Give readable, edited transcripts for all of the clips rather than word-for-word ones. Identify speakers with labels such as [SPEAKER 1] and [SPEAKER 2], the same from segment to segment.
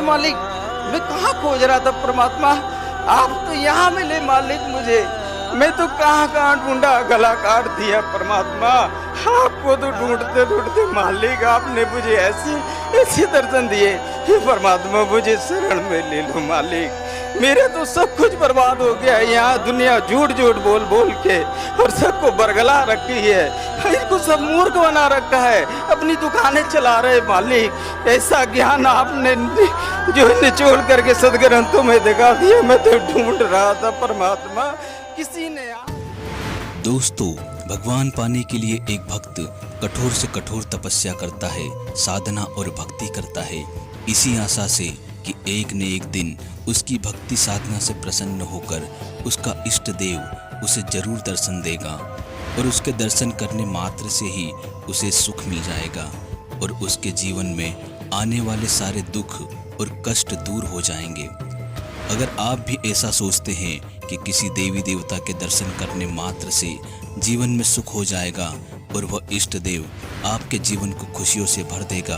[SPEAKER 1] मालिक, मैं कहाँ खोज रहा था परमात्मा, आप तो यहाँ मिले मालिक मुझे। मैं तो कहाँ कहाँ ढूंढा, गला काट दिया परमात्मा। आपको तो ढूंढते ढूंढते मालिक आपने मुझे ऐसे दर्शन दिए। हे परमात्मा, मुझे शरण में ले लो मालिक। मेरा तो सब कुछ बर्बाद हो गया है। यहाँ दुनिया झूठ झूठ बोल बोल के और सबको बरगला रखी है, इनको सब मूर्ख बना रखा है, अपनी दुकानें चला रहे मालिक। ऐसा ज्ञान आपने जो निचोड़ करके सदग्रंथों में दिखा दिया। मैं तो ढूंढ रहा था परमात्मा, किसी ने।
[SPEAKER 2] दोस्तों, भगवान पाने के लिए एक भक्त कठोर से कठोर तपस्या करता है, साधना और भक्ति करता है, इसी आशा से कि एक न एक दिन उसकी भक्ति साधना से प्रसन्न होकर उसका इष्ट देव उसे जरूर दर्शन देगा और उसके दर्शन करने मात्र से ही उसे सुख मिल जाएगा और उसके जीवन में आने वाले सारे दुख और कष्ट दूर हो जाएंगे। अगर आप भी ऐसा सोचते हैं कि किसी देवी देवता के दर्शन करने मात्र से जीवन में सुख हो जाएगा और वह इष्ट देव आपके जीवन को खुशियों से भर देगा,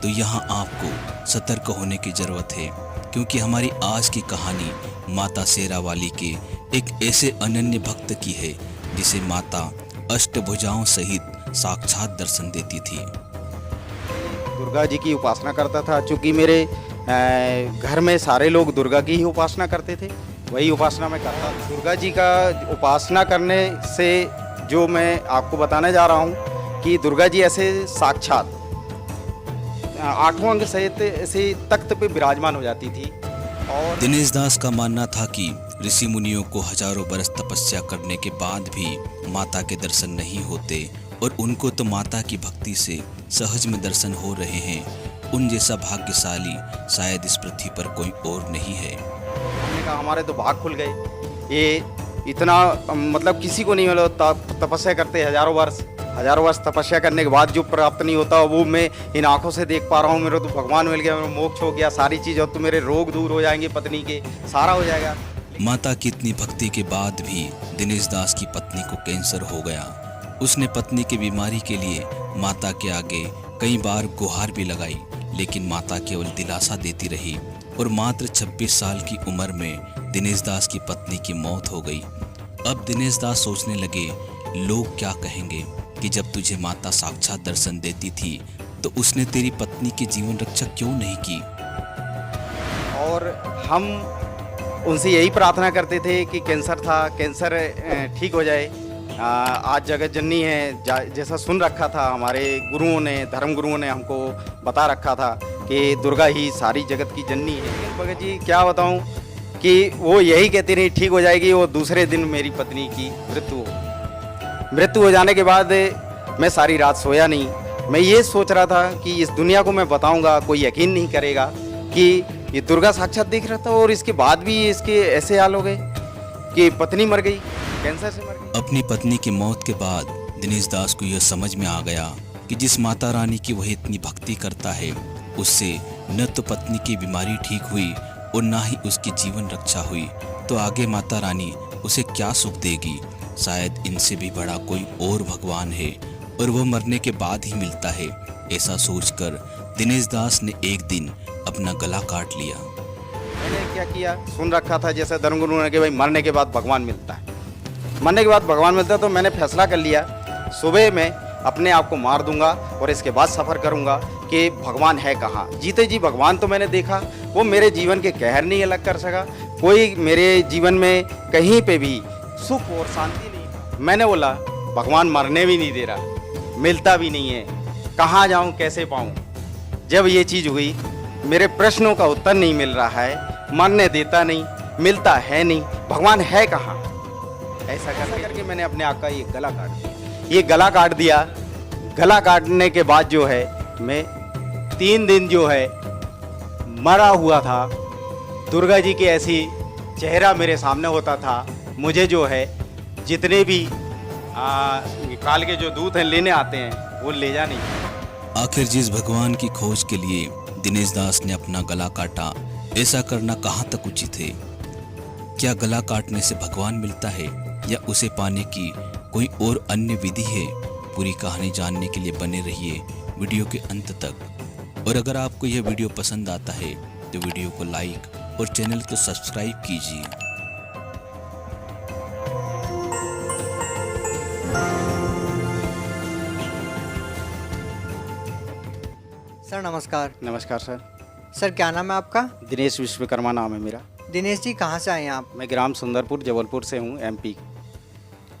[SPEAKER 2] तो यहाँ आपको सतर्क होने की जरूरत है, क्योंकि हमारी आज की कहानी माता शेरावाली के एक ऐसे अनन्य भक्त की है जिसे माता अष्टभुजाओं सहित साक्षात दर्शन देती थी।
[SPEAKER 1] दुर्गा जी की उपासना करता था। चूँकि मेरे घर में सारे लोग दुर्गा की ही उपासना करते थे, वही उपासना मैं करता था। दुर्गा जी का उपासना करने से जो मैं आपको बताने जा रहा हूँ कि दुर्गा जी ऐसे साक्षात 8वां अंग सहित ऐसे तख्त पे विराजमान हो जाती थी। और
[SPEAKER 2] दिनेश दास का मानना था कि ऋषि मुनियों को हजारों बरस तपस्या करने के बाद भी माता के दर्शन नहीं होते और उनको तो माता की भक्ति से सहज में दर्शन हो रहे हैं। उन जैसा भाग्यशाली शायद इस पृथ्वी पर कोई और नहीं है।
[SPEAKER 1] हमने कहा हमारे तो भाग खुल गए। ये इतना मतलब किसी को नहीं मिला। तपस्या करते हजारों वर्ष तपस्या करने के बाद जो प्राप्त नहीं होता वो मैं इन आंखों से देख पा रहा हूँ। मेरे तो भगवान मिल गया, मेरा मोक्ष हो गया, सारी चीज़, और तो मेरे रोग दूर हो जाएंगे, पत्नी के सारा हो जाएगा।
[SPEAKER 2] माता की इतनी भक्ति के बाद भी दिनेश दास की पत्नी को कैंसर हो गया। उसने पत्नी की बीमारी के लिए माता के आगे कई बार गुहार भी लगाई, लेकिन माता केवल दिलासा देती रही और मात्र 26 साल की उम्र में दिनेश दास की पत्नी की मौत हो गई। अब दिनेश दास सोचने लगे, लोग क्या कहेंगे कि जब तुझे माता साक्षात दर्शन देती थी तो उसने तेरी पत्नी की जीवन रक्षा क्यों नहीं की।
[SPEAKER 1] और हम उनसे यही प्रार्थना करते थे कि कैंसर था, कैंसर ठीक हो जाए। आज जगत जननी है, जैसा सुन रखा था हमारे गुरुओं ने, धर्म गुरुओं ने हमको बता रखा था कि दुर्गा ही सारी जगत की जननी है। लेकिन भगत जी क्या बताऊं कि वो यही कहती रही ठीक हो जाएगी। वो दूसरे दिन मेरी पत्नी की मृत्यु हो जाने के बाद मैं सारी रात सोया नहीं। मैं ये सोच रहा था कि इस दुनिया को मैं बताऊंगा, कोई यकीन नहीं करेगा कि ये दुर्गा साक्षात देख रहा था और इसके बाद भी इसके ऐसे हाल हो गए कि पत्नी मर गई, कैंसर से मर गई।
[SPEAKER 2] अपनी पत्नी की मौत के बाद दिनेश दास को यह समझ में आ गया कि जिस माता रानी की वह इतनी भक्ति करता है, उससे न तो पत्नी की बीमारी ठीक हुई और ना ही उसकी जीवन रक्षा हुई, तो आगे माता रानी उसे क्या सुख देगी। शायद इनसे भी बड़ा कोई और भगवान है और वह मरने के बाद ही मिलता है। ऐसा सोचकर दिनेश दास ने एक दिन अपना गला काट लिया।
[SPEAKER 1] मैंने क्या किया, सुन रखा था जैसे धर्मगुरु ने कि भाई मरने के बाद भगवान मिलता है, मरने के बाद भगवान मिलता है। तो मैंने फैसला कर लिया, सुबह मैं अपने आप को मार दूंगा और इसके बाद सफ़र करूंगा कि भगवान है कहाँ। जीते जी भगवान तो मैंने देखा, वो मेरे जीवन के कहर नहीं अलग कर सका। कोई मेरे जीवन में कहीं पे भी सुख और शांति नहीं। मैंने बोला भगवान मरने भी नहीं दे रहा, मिलता भी नहीं है, कहाँ जाऊँ, कैसे पाऊँ। जब ये चीज़ हुई, मेरे प्रश्नों का उत्तर नहीं मिल रहा है, मरने देता नहीं, मिलता है नहीं, भगवान है कहाँ। ऐसा करके मैंने अपने आप का ये गला काट दिया। ये गला काट दिया। गला काटने के बाद जो है मैं 3 दिन जो है मरा हुआ था। दुर्गा जी की ऐसी चेहरा मेरे सामने होता था। मुझे जो है जितने भी काल के जो दूत हैं लेने आते हैं वो ले जा नहीं।
[SPEAKER 2] आखिर जिस भगवान की खोज के लिए दिनेश दास ने अपना गला काटा, ऐसा करना कहाँ तक उचित है। क्या गला काटने से भगवान मिलता है या उसे पाने की कोई और अन्य विधि है? पूरी कहानी जानने के लिए बने रहिए वीडियो के अंत तक। और अगर आपको यह वीडियो पसंद आता है तो वीडियो को लाइक और चैनल को सब्सक्राइब कीजिए।
[SPEAKER 3] सर नमस्कार।
[SPEAKER 1] नमस्कार सर।
[SPEAKER 3] सर क्या नाम है आपका?
[SPEAKER 1] दिनेश विश्वकर्मा नाम है मेरा।
[SPEAKER 3] दिनेश जी कहाँ से आए हैं आप?
[SPEAKER 1] मैं ग्राम सुंदरपुर जबलपुर से हूँ, एमपी।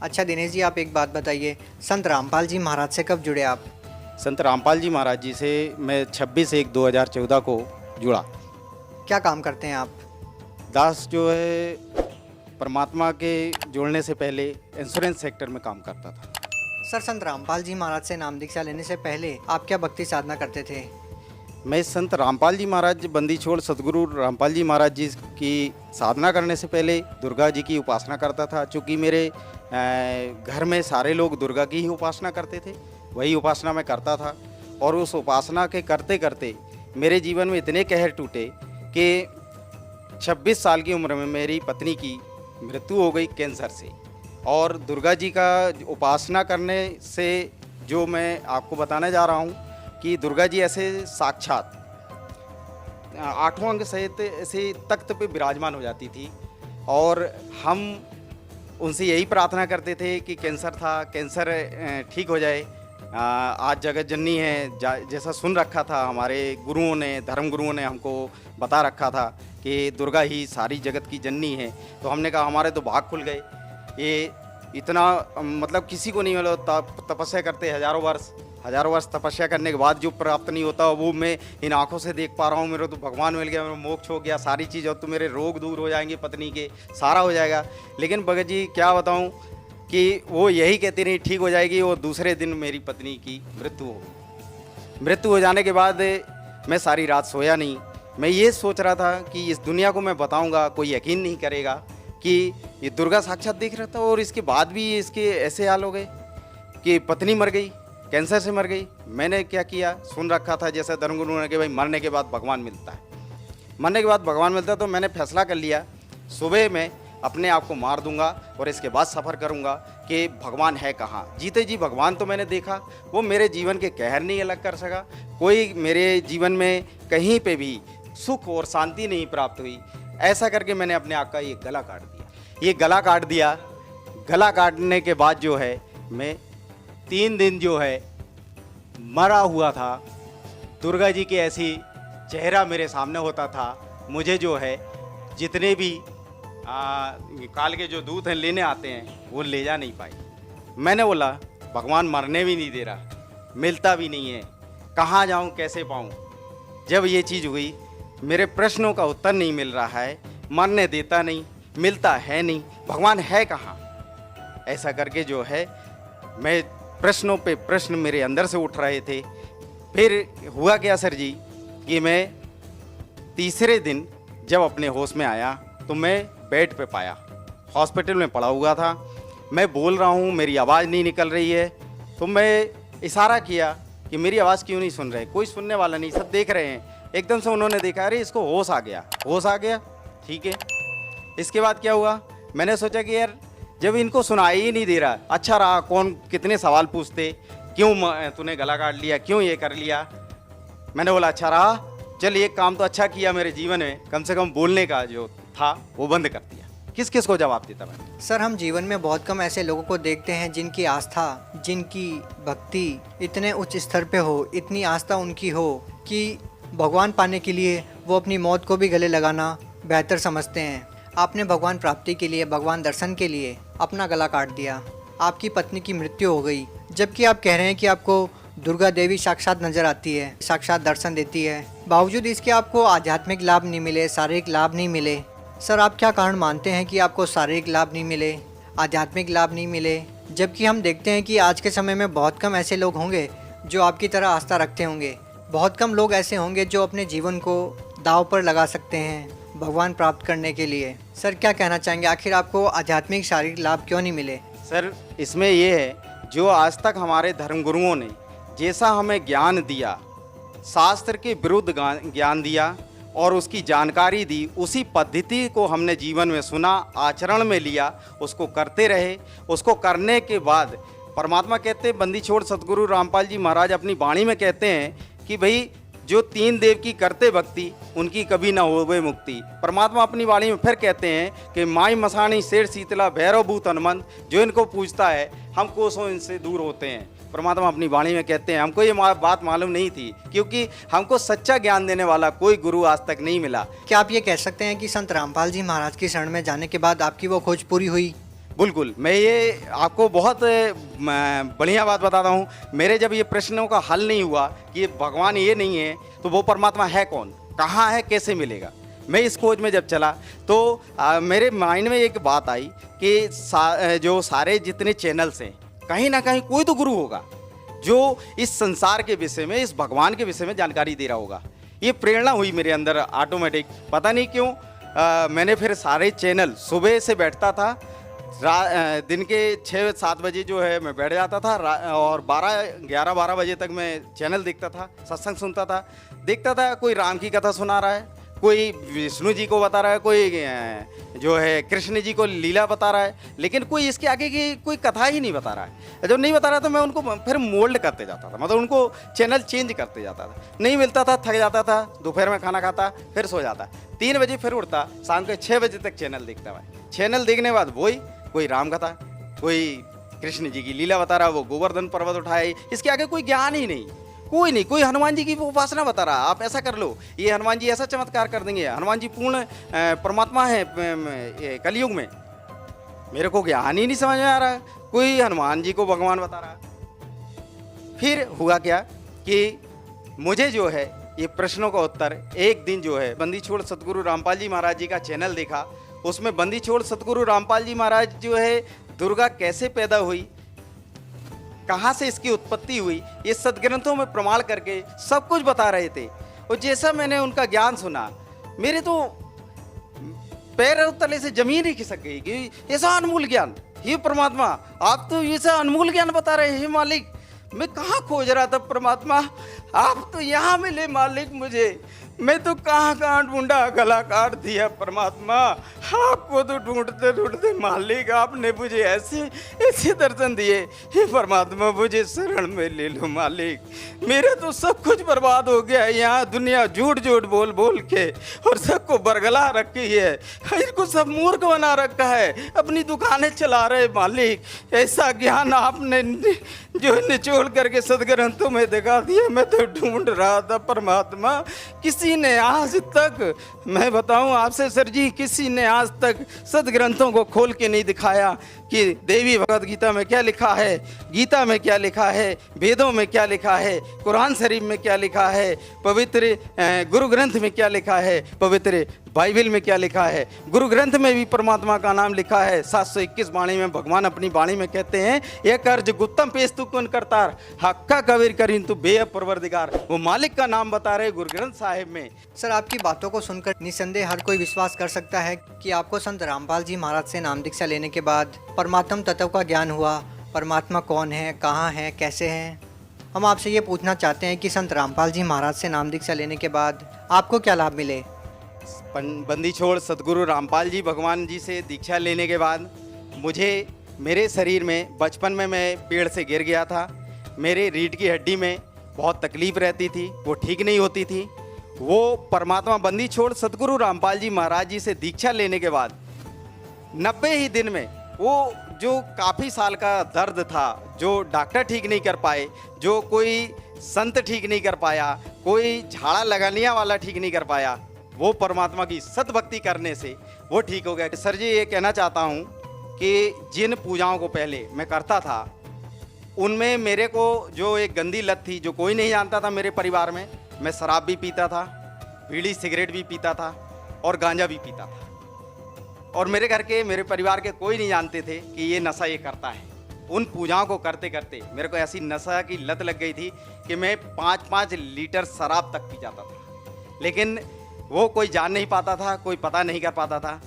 [SPEAKER 3] अच्छा दिनेश जी, आप एक बात बताइए, संत रामपाल जी महाराज से कब जुड़े आप?
[SPEAKER 1] संत रामपाल जी महाराज जी से मैं 26/1/2014 को जुड़ा।
[SPEAKER 3] क्या काम करते हैं आप?
[SPEAKER 1] दास जो है परमात्मा के जोड़ने से पहले इंश्योरेंस सेक्टर में काम करता था।
[SPEAKER 3] सर संत रामपाल जी महाराज से नाम दीक्षा लेने से पहले आप क्या भक्ति साधना करते थे?
[SPEAKER 1] मैं संत रामपाल जी महाराज बंदी छोड़ सदगुरु रामपाल जी महाराज जी की साधना करने से पहले दुर्गा जी की उपासना करता था। चूँकि मेरे घर में सारे लोग दुर्गा की ही उपासना करते थे, वही उपासना मैं करता था। और उस उपासना के करते करते मेरे जीवन में इतने कहर टूटे कि 26 साल की उम्र में मेरी पत्नी की मृत्यु हो गई कैंसर से। और दुर्गा जी का उपासना करने से जो मैं आपको बताने जा रहा हूँ कि दुर्गा जी ऐसे साक्षात 8वां अंग सहित ऐसे तख्त पे विराजमान हो जाती थी। और हम उनसे यही प्रार्थना करते थे कि कैंसर था, कैंसर ठीक हो जाए। आज जगत जननी है, जैसा सुन रखा था हमारे गुरुओं ने, धर्म गुरुओं ने हमको बता रखा था कि दुर्गा ही सारी जगत की जननी है। तो हमने कहा हमारे तो भाग खुल गए। ये इतना मतलब किसी को नहीं मिला। तपस्या करते हज़ारों वर्ष तपस्या करने के बाद जो प्राप्त नहीं होता वो मैं इन आंखों से देख पा रहा हूँ। मेरे तो भगवान मिल गया, मेरा मोक्ष हो गया, सारी चीज़, और तो मेरे रोग दूर हो जाएंगे, पत्नी के सारा हो जाएगा। लेकिन भगत जी क्या बताऊँ कि वो यही कहती रही ठीक हो जाएगी। और दूसरे दिन मेरी पत्नी की मृत्यु हो गई। मृत्यु हो जाने के बाद मैं सारी रात सोया नहीं। मैं ये सोच रहा था कि इस दुनिया को मैं बताऊँगा, कोई यकीन नहीं करेगा कि ये दुर्गा साक्षात देख रहा था। और इसके बाद भी इसके ऐसे हाल हो गए कि पत्नी मर गई, कैंसर से मर गई। मैंने क्या किया, सुन रखा था जैसे धर्मगुरु ने कि भाई मरने के बाद भगवान मिलता है, मरने के बाद भगवान मिलता है। तो मैंने फैसला कर लिया सुबह मैं अपने आप को मार दूंगा और इसके बाद सफ़र करूंगा कि भगवान है कहाँ। जीते जी भगवान तो मैंने देखा, वो मेरे जीवन के कहर नहीं अलग कर सका। कोई मेरे जीवन में कहीं पे भी सुख और शांति नहीं प्राप्त हुई। ऐसा करके मैंने अपने आप का ये गला काट दिया। ये गला काट दिया। गला काटने के बाद जो है मैं 3 दिन जो है मरा हुआ था। दुर्गा जी के ऐसी चेहरा मेरे सामने होता था। मुझे जो है जितने भी काल के जो दूत हैं लेने आते हैं वो ले जा नहीं पाए। मैंने बोला भगवान मरने भी नहीं दे रहा, मिलता भी नहीं है, कहाँ जाऊँ, कैसे पाऊँ। जब ये चीज़ हुई, मेरे प्रश्नों का उत्तर नहीं मिल रहा है, मरने देता नहीं, मिलता है नहीं, भगवान है कहाँ। ऐसा करके जो है मैं प्रश्नों पे प्रश्न मेरे अंदर से उठ रहे थे। फिर हुआ क्या सर जी कि मैं तीसरे दिन जब अपने होश में आया तो मैं बेड पे पाया, हॉस्पिटल में पड़ा हुआ था। मैं बोल रहा हूँ, मेरी आवाज़ नहीं निकल रही है। तो मैं इशारा किया कि मेरी आवाज़ क्यों नहीं सुन रहे। कोई सुनने वाला नहीं, सब देख रहे हैं। एकदम से उन्होंने देखा, अरे इसको होश आ गया, होश आ गया, ठीक है। इसके बाद क्या हुआ, मैंने सोचा कि यार जब इनको सुनाई ही नहीं दे रहा, अच्छा रहा, कौन कितने सवाल पूछते, क्यों तूने गला काट लिया, क्यों ये कर लिया। मैंने बोला अच्छा रहा, चल एक काम तो अच्छा किया मेरे जीवन में, कम से कम बोलने का जो था वो बंद कर दिया। किस किस को जवाब देता मैं।
[SPEAKER 3] सर हम जीवन में बहुत कम ऐसे लोगों को देखते हैं जिनकी आस्था, जिनकी भक्ति इतने उच्च स्तर पे हो, इतनी आस्था उनकी हो कि भगवान पाने के लिए वो अपनी मौत को भी गले लगाना बेहतर समझते हैं। आपने भगवान प्राप्ति के लिए, भगवान दर्शन के लिए अपना गला काट दिया। आपकी पत्नी की मृत्यु हो गई, जबकि आप कह रहे हैं कि आपको दुर्गा देवी साक्षात नजर आती है, साक्षात दर्शन देती है। बावजूद इसके आपको आध्यात्मिक लाभ नहीं मिले, शारीरिक लाभ नहीं मिले। सर आप क्या कारण मानते हैं कि आपको शारीरिक लाभ नहीं मिले, आध्यात्मिक लाभ नहीं मिले, जबकि हम देखते हैं कि आज के समय में बहुत कम ऐसे लोग होंगे जो आपकी तरह आस्था रखते होंगे। बहुत कम लोग ऐसे होंगे जो अपने जीवन को दांव पर लगा सकते हैं भगवान प्राप्त करने के लिए। सर क्या कहना चाहेंगे, आखिर आपको आध्यात्मिक शारीरिक लाभ क्यों नहीं मिले?
[SPEAKER 1] सर इसमें ये है, जो आज तक हमारे धर्मगुरुओं ने जैसा हमें ज्ञान दिया, शास्त्र के विरुद्ध ज्ञान दिया और उसकी जानकारी दी, उसी पद्धति को हमने जीवन में सुना, आचरण में लिया, उसको करते रहे। उसको करने के बाद परमात्मा कहते हैं, बंदी छोड़ सतगुरु रामपाल जी महाराज अपनी वाणी में कहते हैं कि भाई जो तीन देव की करते भक्ति उनकी कभी ना होवे मुक्ति। परमात्मा अपनी वाणी में फिर कहते हैं कि माई मसाणी शेर शीतला भैरव भूत हनुमंत, जो इनको पूजता है हम कोसों इनसे दूर होते हैं। परमात्मा अपनी वाणी में कहते हैं। हमको ये बात मालूम नहीं थी, क्योंकि हमको सच्चा ज्ञान देने वाला कोई गुरु आज तक नहीं मिला।
[SPEAKER 3] क्या आप ये कह सकते हैं कि संत रामपाल जी महाराज की शरण में जाने के बाद आपकी वो खोज पूरी हुई?
[SPEAKER 1] बिल्कुल, मैं ये आपको बहुत बढ़िया बात बताता हूँ। मेरे जब ये प्रश्नों का हल नहीं हुआ कि भगवान ये नहीं है तो वो परमात्मा है कौन, कहाँ है, कैसे मिलेगा, मैं इस खोज में जब चला तो मेरे माइंड में एक बात आई कि जो सारे जितने चैनल्स हैं कहीं ना कहीं कोई तो गुरु होगा जो इस संसार के विषय में, इस भगवान के विषय में जानकारी दे रहा होगा। ये प्रेरणा हुई मेरे अंदर ऑटोमेटिक, पता नहीं क्यों। मैंने फिर सारे चैनल, सुबह से बैठता था, दिन के 6-7 बजे जो है मैं बैठ जाता था और 11-12 बजे तक मैं चैनल देखता था, सत्संग सुनता था, देखता था। कोई राम की कथा सुना रहा है, कोई विष्णु जी को बता रहा है, कोई जो है कृष्ण जी को लीला बता रहा है, लेकिन कोई इसके आगे की कोई कथा ही नहीं बता रहा है। जब नहीं बता रहा तो मैं उनको फिर मोल्ड करते जाता था, मतलब उनको चैनल चेंज करते जाता था। नहीं मिलता था, थक जाता था, दोपहर में खाना खाता, फिर सो जाता। 3 बजे फिर उठता, शाम के 6 बजे तक चैनल देखता मैं। चैनल देखने के बाद वही कोई राम कथा, कोई कृष्ण जी की लीला बता रहा, वो गोवर्धन पर्वत उठाए, इसके आगे कोई ज्ञान ही नहीं, कोई नहीं। कोई हनुमान जी की उपासना बता रहा, आप ऐसा कर लो, ये हनुमान जी ऐसा चमत्कार कर देंगे, हनुमान जी पूर्ण परमात्मा है कलयुग में। मेरे को ज्ञान ही नहीं समझ में आ रहा, कोई हनुमान जी को भगवान बता रहा। फिर हुआ क्या कि मुझे जो है ये प्रश्नों का उत्तर एक दिन जो है बंदी छोड़ सतगुरु रामपाल जी महाराज जी का चैनल देखा। उसमें बंदी छोड़ सतगुरु रामपाल जी महाराज जो है दुर्गा कैसे पैदा हुई, कहाँ से इसकी उत्पत्ति हुई, ये सदग्रंथों में प्रमाण करके सब कुछ बता रहे थे। और जैसा मैंने उनका ज्ञान सुना, मेरे तो पैर तले से जमीन ही खिसक गई कि ऐसा अनमोल ज्ञान, हे परमात्मा आप तो ऐसा अनमोल ज्ञान बता रहे हैं मालिक। मैं कहाँ खोज रहा था परमात्मा, आप तो यहाँ मिले मालिक मुझे। मैं तो कहाँ ढूंढा, गला काट दिया परमात्मा। आपको तो ढूंढते ढूंढते मालिक आपने मुझे ऐसे दर्शन दिए। हे परमात्मा मुझे शरण में ले लो मालिक, मेरा तो सब कुछ बर्बाद हो गया। यहाँ दुनिया झूठ झूठ बोल बोल के और सबको बरगला रखी है, इनको सब मूर्ख बना रखा है, अपनी दुकानें चला रहे मालिक। ऐसा ज्ञान आपने जो निचोड़ करके सदग्रंथों में दिखा दिया। मैं तो ढूंढ रहा था परमात्मा, किसी ने आज तक, मैं बताऊं आपसे सर जी, किसी ने आज तक सदग्रंथों को खोल के नहीं दिखाया कि देवी भगवत गीता में क्या लिखा है, गीता में क्या लिखा है, वेदों में क्या लिखा है, कुरान शरीफ में क्या लिखा है, पवित्र गुरु ग्रंथ में क्या लिखा है, पवित्र बाइबल में क्या लिखा है। गुरु ग्रंथ में भी परमात्मा का नाम लिखा है। 721 वाणी में भगवान अपनी वाणी में कहते हैं, एक अर्ज गुप्तम पेश तू कौन करतार, हक्का कबीर करीन तू बेअब परवरदिगार। वो मालिक का नाम बता रहे गुरु ग्रंथ साहिब में।
[SPEAKER 3] सर आपकी बातों को सुनकर निसंदेह हर कोई विश्वास कर सकता है कि आपको संत रामपाल जी महाराज से नाम दीक्षा लेने के बाद परमात्म तत्व का ज्ञान हुआ। परमात्मा कौन है, कहाँ है, कैसे हैं। हम आपसे ये पूछना चाहते हैं कि संत रामपाल जी महाराज से नाम दीक्षा लेने के बाद आपको क्या लाभ मिले?
[SPEAKER 1] बंदी छोड़ सतगुरु रामपाल जी भगवान जी से दीक्षा लेने के बाद मुझे, मेरे शरीर में, बचपन में मैं पेड़ से गिर गया था, मेरे रीढ़ की हड्डी में बहुत तकलीफ रहती थी, वो ठीक नहीं होती थी। वो परमात्मा बंदी छोड़ सतगुरु रामपाल जी महाराज जी से दीक्षा लेने के बाद 90 ही दिन में वो जो काफ़ी साल का दर्द था, जो डॉक्टर ठीक नहीं कर पाए, जो कोई संत ठीक नहीं कर पाया, कोई झाड़ा लगाने वाला ठीक नहीं कर पाया, वो परमात्मा की सतभक्ति करने से वो ठीक हो गया। सर जी ये कहना चाहता हूँ कि जिन पूजाओं को पहले मैं करता था उनमें मेरे को जो एक गंदी लत थी, जो कोई नहीं जानता था मेरे परिवार में, मैं शराब भी पीता था, बीड़ी सिगरेट भी पीता था और गांजा भी पीता था। और मेरे घर के, मेरे परिवार के कोई नहीं जानते थे कि ये नशा ये करता है। उन पूजाओं को करते करते मेरे को ऐसी नशा की लत लग गई थी कि मैं 5-5 लीटर शराब तक पी जाता था, लेकिन वो कोई जान नहीं पाता था, कोई पता नहीं कर पाता था।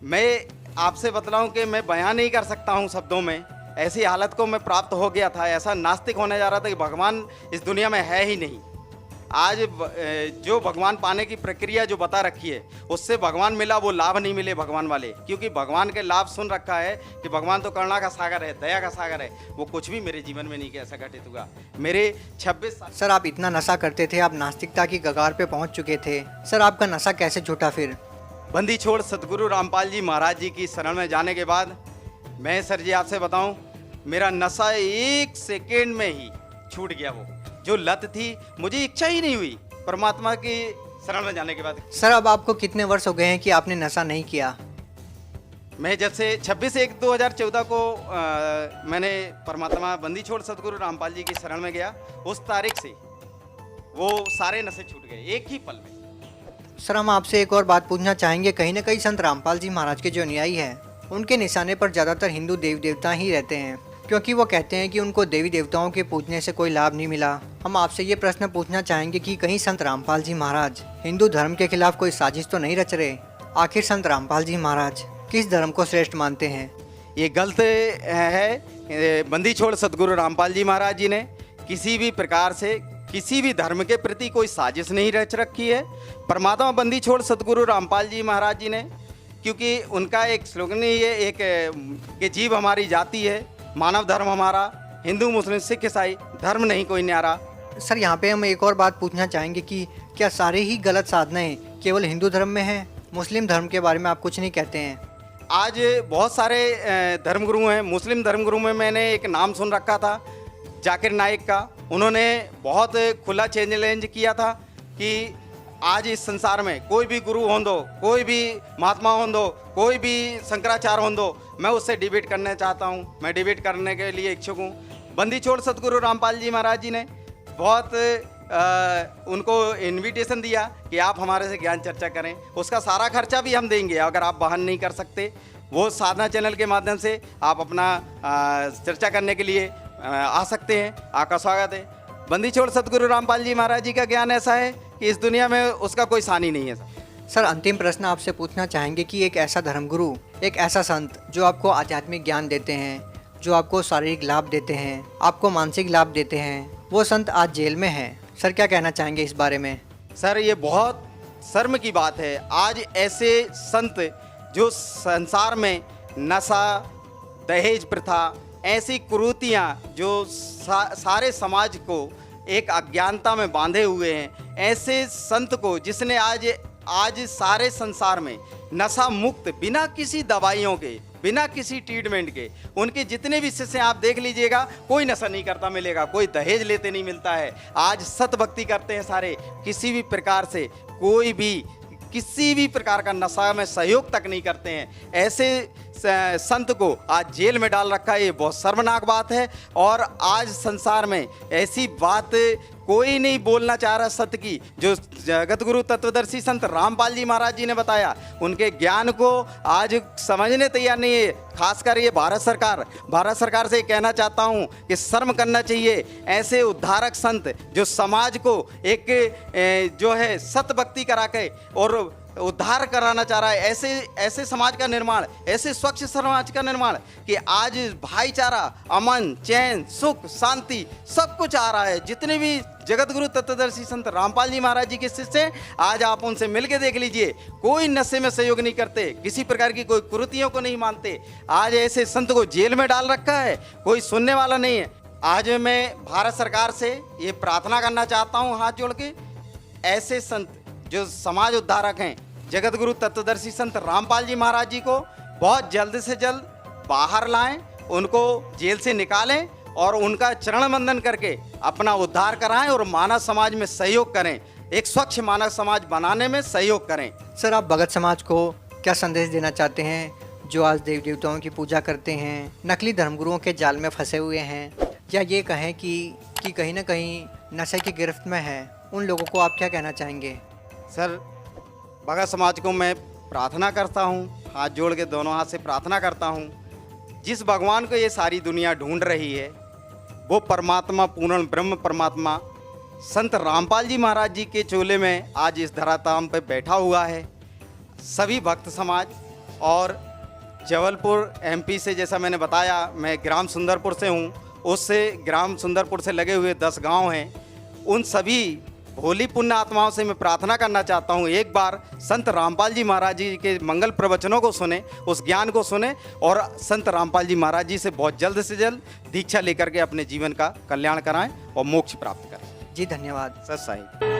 [SPEAKER 1] मैं आपसे बतलाऊं कि मैं बयान नहीं कर सकता हूं शब्दों में, ऐसी हालत को मैं प्राप्त हो गया था। ऐसा नास्तिक होने जा रहा था कि भगवान इस दुनिया में है ही नहीं। आज जो भगवान पाने की प्रक्रिया जो बता रखी है उससे भगवान मिला वो लाभ नहीं मिले भगवान वाले, क्योंकि भगवान के लाभ सुन रखा है कि भगवान तो करुणा का सागर है, दया का सागर है। वो कुछ भी मेरे जीवन में नहीं कि ऐसा घटित हुआ। मेरे 26 साल।
[SPEAKER 3] सर आप इतना नशा करते थे, आप नास्तिकता की कगार पे पहुंच चुके थे, सर आपका नशा कैसे छूटा फिर?
[SPEAKER 1] बंदी छोड़ सतगुरु रामपाल जी महाराज जी की शरण में जाने के बाद मैं सर जी आपसे बताऊं, मेरा नशा 1 सेकेंड में ही छूट गया। वो जो लत थी, मुझे इच्छा ही नहीं हुई परमात्मा की शरण में जाने के बाद।
[SPEAKER 3] सर अब आपको कितने वर्ष हो गए हैं कि आपने नशा नहीं किया?
[SPEAKER 1] मैं जब से 26/1/2014 को मैंने परमात्मा बंदी छोड़ सतगुरु रामपाल जी की शरण में गया, उस तारीख से वो सारे नशे छूट गए एक ही पल में।
[SPEAKER 3] सर हम आपसे एक और बात पूछना चाहेंगे, कहीं ना कहीं संत रामपाल जी महाराज के जो अनुयायी हैं उनके निशाने पर ज़्यादातर हिंदू देवी देवता ही रहते हैं, क्योंकि वो कहते हैं कि उनको देवी देवताओं के पूजने से कोई लाभ नहीं मिला। हम आपसे ये प्रश्न पूछना चाहेंगे कि कहीं संत रामपाल जी महाराज हिंदू धर्म के खिलाफ कोई साजिश तो नहीं रच रहे? आखिर संत रामपाल जी महाराज किस धर्म को श्रेष्ठ मानते हैं?
[SPEAKER 1] ये गलत है। बंदी छोड़ सतगुरु रामपाल जी महाराज जी ने किसी भी प्रकार से किसी भी धर्म के प्रति कोई साजिश नहीं रच रखी है। परमात्मा बंदी छोड़ सतगुरु रामपाल जी महाराज जी ने, क्योंकि उनका एक स्लोगन ही है एक कि जीव हमारी जाति है, मानव धर्म हमारा, हिंदू मुस्लिम सिख ईसाई धर्म नहीं कोई न्यारा।
[SPEAKER 3] सर यहाँ पे हम एक और बात पूछना चाहेंगे कि क्या सारे ही गलत साधनाएं केवल हिंदू धर्म में हैं? मुस्लिम धर्म के बारे में आप कुछ नहीं कहते हैं?
[SPEAKER 1] आज बहुत सारे धर्मगुरु हैं। मुस्लिम धर्मगुरु में मैंने एक नाम सुन रखा था जाकिर नाइक का। उन्होंने बहुत खुला चैलेंज किया था कि आज इस संसार में कोई भी गुरु हों दो, कोई भी महात्मा हों दो, कोई भी शंकराचार्य हों दो, मैं उससे डिबेट करना चाहता हूँ, मैं डिबेट करने के लिए इच्छुक हूँ। बंदी छोड़ सतगुरु रामपाल जी महाराज जी ने बहुत उनको इनविटेशन दिया कि आप हमारे से ज्ञान चर्चा करें, उसका सारा खर्चा भी हम देंगे। अगर आप बहन नहीं कर सकते, वो साधना चैनल के माध्यम से आप अपना चर्चा करने के लिए आ सकते हैं। आपका स्वागत है। बंदी छोड़ सतगुरु रामपाल जी महाराज जी का ज्ञान ऐसा है कि इस दुनिया में उसका कोई सानी नहीं है।
[SPEAKER 3] सर अंतिम प्रश्न आपसे पूछना चाहेंगे कि एक ऐसा धर्मगुरु, एक ऐसा संत जो आपको आध्यात्मिक ज्ञान देते हैं, जो आपको शारीरिक लाभ देते हैं, आपको मानसिक लाभ देते हैं, वो संत आज जेल में है। सर क्या कहना चाहेंगे इस बारे में?
[SPEAKER 1] सर ये बहुत शर्म की बात है। आज ऐसे संत जो संसार में नशा, दहेज प्रथा, ऐसी कुरीतियाँ जो सारे समाज को एक अज्ञानता में बांधे हुए हैं, ऐसे संत को जिसने आज सारे संसार में नशा मुक्त, बिना किसी दवाइयों के, बिना किसी ट्रीटमेंट के, उनके जितने भी शिष्य आप देख लीजिएगा, कोई नशा नहीं करता मिलेगा, कोई दहेज लेते नहीं मिलता है। आज सत भक्ति करते हैं सारे, किसी भी प्रकार से कोई भी किसी भी प्रकार का नशा में सहयोग तक नहीं करते हैं। ऐसे संत को आज जेल में डाल रखा है, ये बहुत शर्मनाक बात है। और आज संसार में ऐसी बात कोई नहीं बोलना चाह रहा सत्य की, जो जगत गुरु तत्वदर्शी संत रामपाल जी महाराज जी ने बताया, उनके ज्ञान को आज समझने तैयार नहीं है। खासकर ये भारत सरकार से कहना चाहता हूँ कि शर्म करना चाहिए। ऐसे उद्धारक संत जो समाज को एक जो है सत भक्ति करा के और उद्धार कराना चाह रहा है, ऐसे समाज का निर्माण, ऐसे स्वच्छ समाज का निर्माण कि आज भाईचारा, अमन, चैन, सुख, शांति सब कुछ आ रहा है। जितने भी जगत गुरु तत्वदर्शी संत रामपाल जी महाराज जी के शिष्य हैं, आज आप उनसे मिलके देख लीजिए, कोई नशे में सहयोग नहीं करते, किसी प्रकार की कोई कुरीतियों को नहीं मानते। आज ऐसे संत को जेल में डाल रखा है, कोई सुनने वाला नहीं है। आज मैं भारत सरकार से ये प्रार्थना करना चाहता हूँ हाथ जोड़ के, ऐसे संत जो समाज उद्धारक हैं, जगत गुरु तत्वदर्शी संत रामपाल जी महाराज जी को बहुत जल्द से जल्द बाहर लाएं, उनको जेल से निकालें और उनका चरण वंदन करके अपना उद्धार कराएं और मानव समाज में सहयोग करें, एक स्वच्छ मानव समाज बनाने में सहयोग करें।
[SPEAKER 3] सर आप भगत समाज को क्या संदेश देना चाहते हैं जो आज देवी देवताओं की पूजा करते हैं, नकली धर्मगुरुओं के जाल में फंसे हुए हैं, या ये कहें कि कहीं ना कहीं नशे की गिरफ्त में है, उन लोगों को आप क्या कहना चाहेंगे?
[SPEAKER 1] सर भगत समाज को मैं प्रार्थना करता हूँ, हाथ जोड़ के दोनों हाथ से प्रार्थना करता हूँ, जिस भगवान को ये सारी दुनिया ढूंढ रही है, वो परमात्मा, पूर्ण ब्रह्म परमात्मा संत रामपाल जी महाराज जी के चोले में आज इस धराधाम पे बैठा हुआ है। सभी भक्त समाज और जबलपुर MP से, जैसा मैंने बताया, मैं ग्राम सुंदरपुर से हूँ, उससे ग्राम सुंदरपुर से लगे हुए 10 गांव हैं, उन सभी भोली पुण्य आत्माओं से मैं प्रार्थना करना चाहता हूँ, एक बार संत रामपाल जी महाराज जी के मंगल प्रवचनों को सुने, उस ज्ञान को सुने और संत रामपाल जी महाराज जी से बहुत जल्द से जल्द दीक्षा लेकर के अपने जीवन का कल्याण कराएं और मोक्ष प्राप्त करें।
[SPEAKER 3] जी धन्यवाद।
[SPEAKER 1] सत साई।